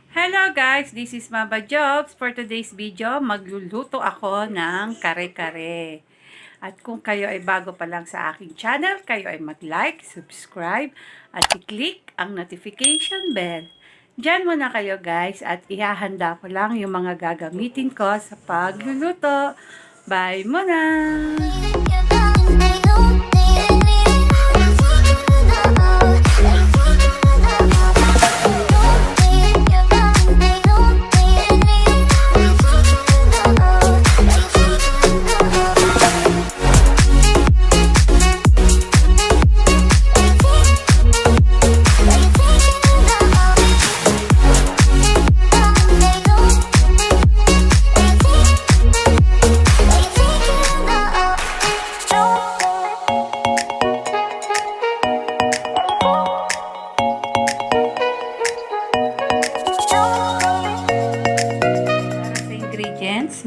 Hello guys, this is Mama Jobs. For today's video, magluluto ako ng kare-kare. At kung kayo ay bago pa lang sa aking channel, kayo ay mag-like, subscribe, at i-click ang notification bell. Diyan muna kayo guys at ihahanda ko lang yung mga gagamitin ko sa pagluluto. Bye muna!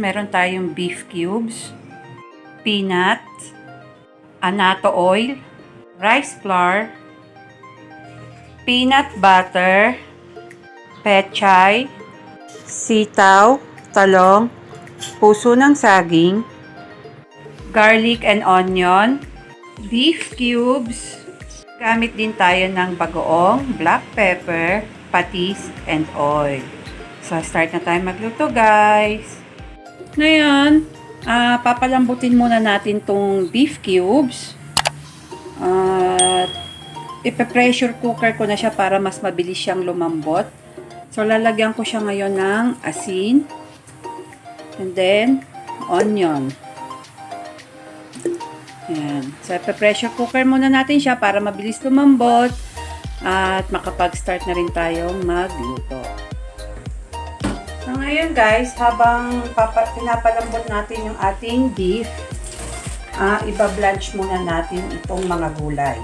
Meron tayong beef cubes, peanut, annatto oil, rice flour, peanut butter, pechay, sitaw, talong, puso ng saging, garlic and onion, beef cubes. Gamit din tayo ng bagoong, black pepper, patis, and oil. So, start na tayo magluto, guys. Ngayon, papalambutin muna natin tong beef cubes. Ipe-pressure cooker ko na siya para mas mabilis siyang lumambot. So, lalagyan ko siya ngayon ng asin. And then, onion. Ayan. So, ipe-pressure cooker muna natin siya para mabilis lumambot. At makapag-start na rin tayong magluto. So, ngayon guys, habang pinapalambot natin yung ating beef, iba-blanch muna natin itong mga gulay.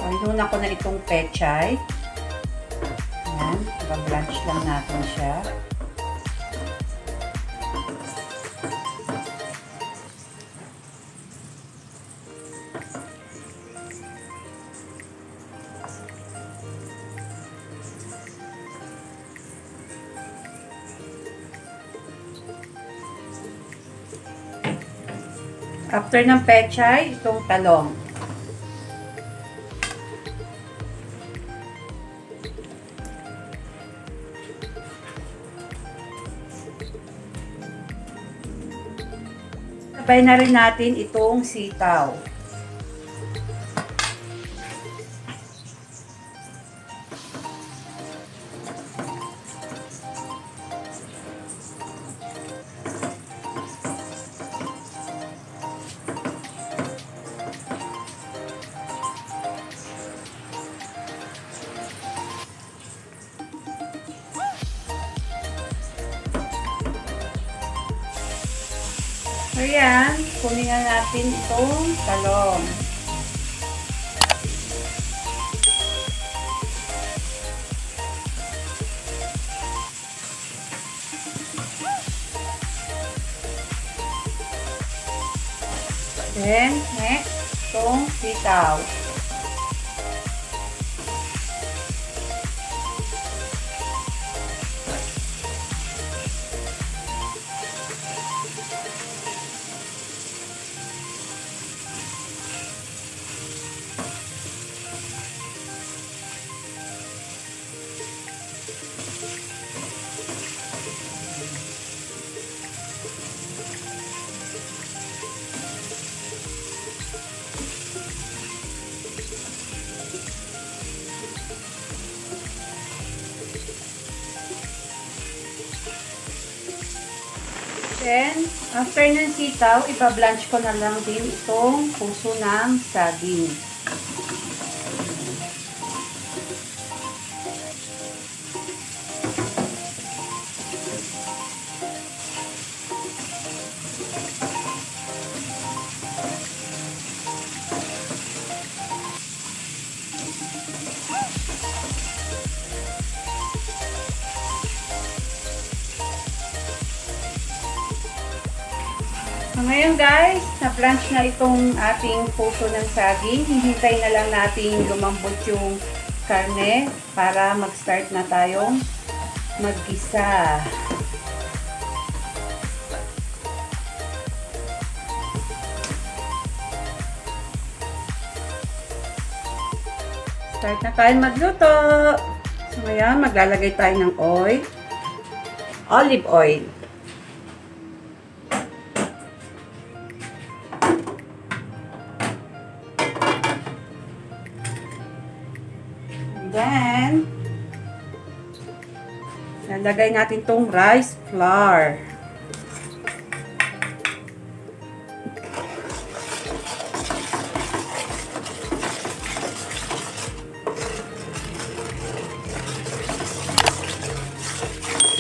So, inuna ko na itong pechay. Ayan, iba-blanch lang natin siya. After ng pechay, itong talong. Sabay na rin natin itong sitaw. So yan, kunin na natin itong talong. Then, next, itong sitaw. Then, after ng sitaw, ipa-blanch ko na lang din itong puso ng saging. So ngayon guys, na-blanch na itong ating puso ng saging. Hihintay na lang natin lumambot yung karne para mag-start na tayong maggisa. Start na tayo magluto. So ngayon, maglalagay tayo ng oil. Olive oil. And then, lalagay natin tong rice flour.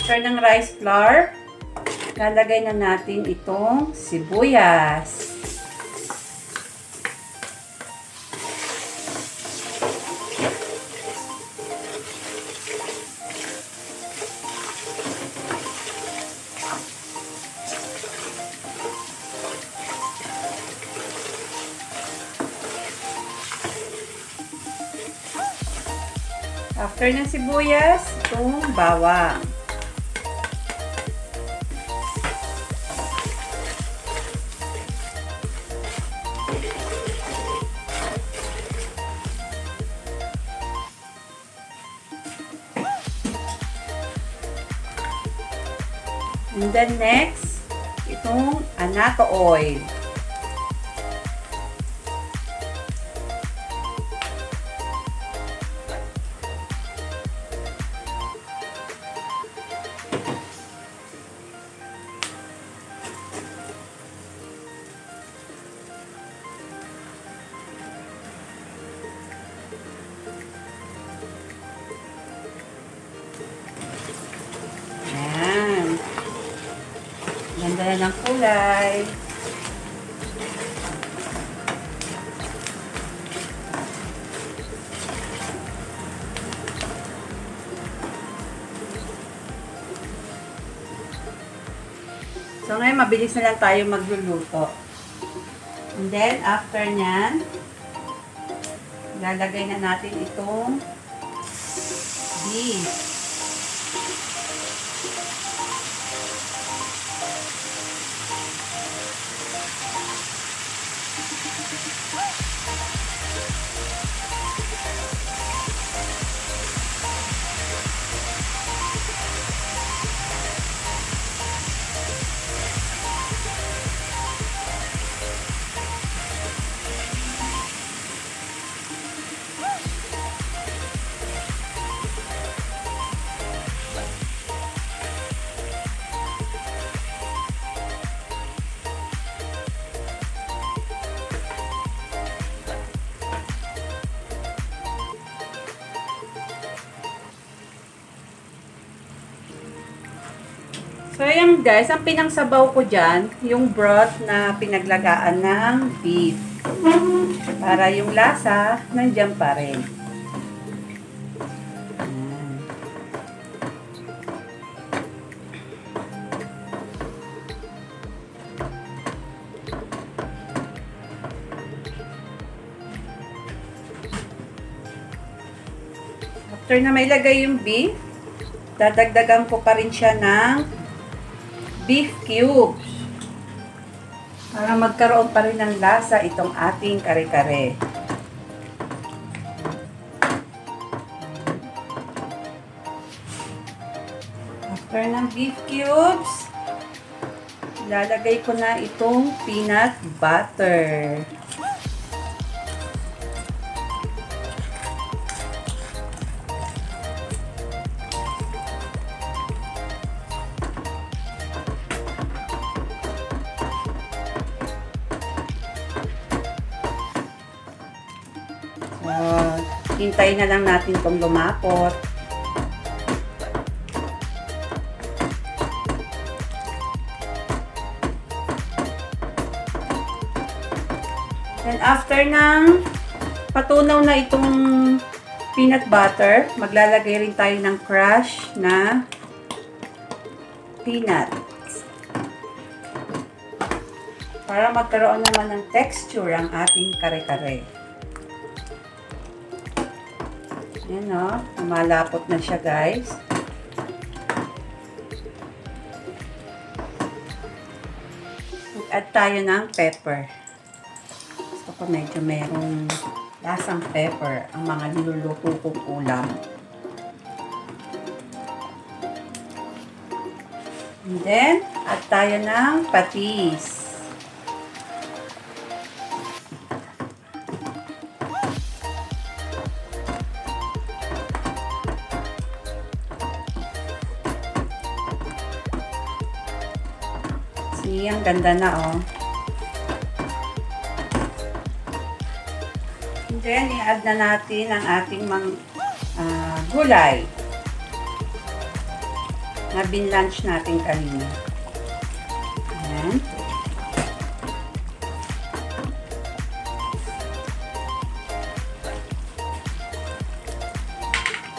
After ng rice flour, lalagay na natin itong sibuyas. After ng sibuyas, itong bawang. And then next, itong annatto oil. Ganda na ng kulay. So ngayon, mabilis na lang tayo magluluto. And then, after nyan, lalagay na natin itong beef. So, ayan guys, ang pinangsabaw ko dyan, yung broth na pinaglagaan ng beef. Para yung lasa, nandyan pa rin. After na may lagay yung beef, dadagdagan ko pa rin siya ng beef cubes para magkaroon pa rin ng lasa itong ating kare-kare. After ng beef cubes, ilalagay ko na itong peanut butter. Hintayin na lang natin itong lumapot. And after ng patunaw na itong peanut butter, maglalagay rin tayo ng crush na peanut. Para magkaroon naman ng texture ang ating kare-kare. Ayan o, lumalapot na siya guys. Mag-add tayo ng pepper. Gusto ko medyo merong lasang pepper ang mga niluluto kong ulam. And then, add tayo ng patis. See, ang ganda na oh. And then, i-add na natin ang ating gulay na binlunch natin kanina. Ayan.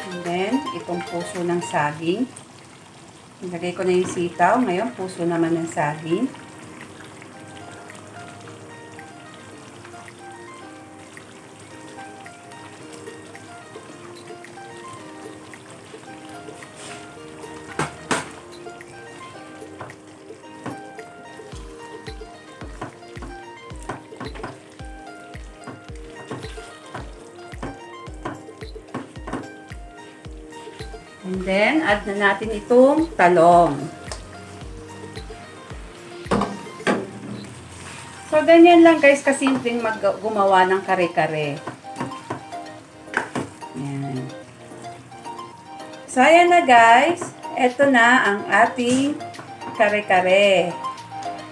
And then, itong puso ng saging. Nilagay ko na yung sitaw. Ngayon, puso naman ng saging. And then, add na natin itong talong. So, ganyan lang guys, kasimpleng gumawa ng kare-kare. Ayan. So, ayan na guys. Ito na ang ating kare-kare.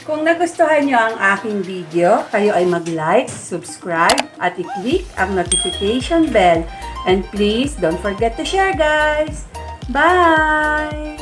Kung nagustuhan nyo ang aking video, kayo ay mag-like, subscribe, at i-click ang notification bell. And please, don't forget to share guys. Bye!